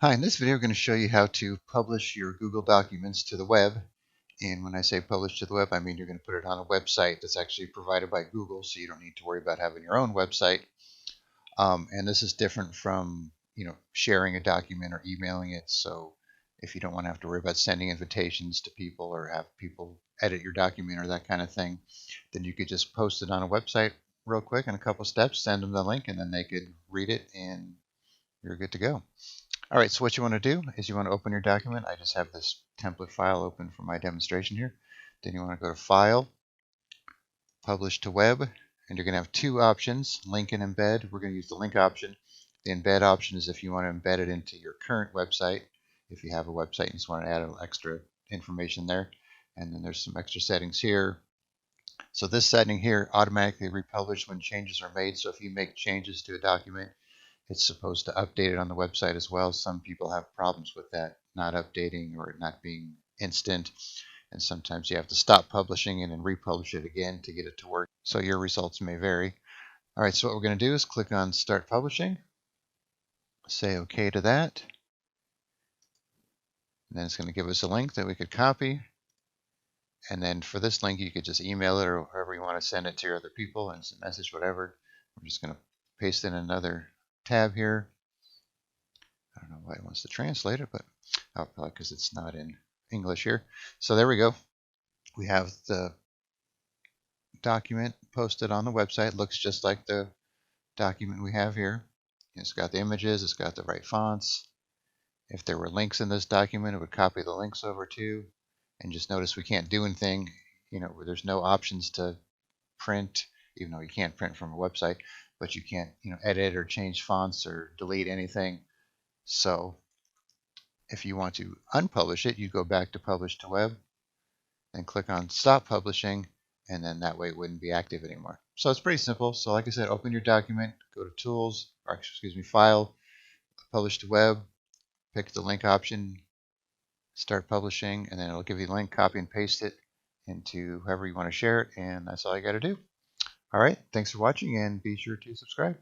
Hi, in this video I'm going to show you how to publish your Google documents to the web. And when I say publish to the web, I mean you're going to put it on a website that's actually provided by Google, so you don't need to worry about having your own website. And this is different from sharing a document or emailing it. So if you don't want to have to worry about sending invitations to people or have people edit your document or that kind of thing, then you could just post it on a website real quick in a couple steps, send them the link, and then they could read it and you're good to go. All right, so what you want to do is you want to open your document. I just have this template file open for my demonstration here. Then you want to go to File, Publish to Web, and you're going to have two options, Link and Embed. We're going to use the link option. The embed option is if you want to embed it into your current website. If you have a website and you just want to add a little extra information there. And then there's some extra settings here. So this setting here automatically republishes when changes are made. So if you make changes to a document, it's supposed to update it on the website as well. Some people have problems with that not updating or not being instant, and sometimes you have to stop publishing and then republish it again to get it to work. So your results may vary. All right, so what we're going to do is click on Start Publishing, say OK to that, and then it's going to give us a link that we could copy. And then for this link, you could just email it or however you want to send it to your other people and send a message, whatever. We're just going to paste in another tab here. I don't know why it wants to translate it, but probably because it's not in English here. So there we go. We have the document posted on the website. It looks just like the document we have here. It's got the images, it's got the right fonts. If there were links in this document, it would copy the links over too. And just notice we can't do anything, where there's no options to print, even though you can't print from a website, but you can't, edit or change fonts or delete anything. So if you want to unpublish it, you go back to Publish to Web and click on Stop Publishing, and then that way it wouldn't be active anymore. So it's pretty simple. So like I said, open your document, go to Tools, or excuse me, File, Publish to Web, pick the link option, start publishing, and then it'll give you the link, copy and paste it into whoever you want to share it, and that's all you got to do. All right, thanks for watching, and be sure to subscribe.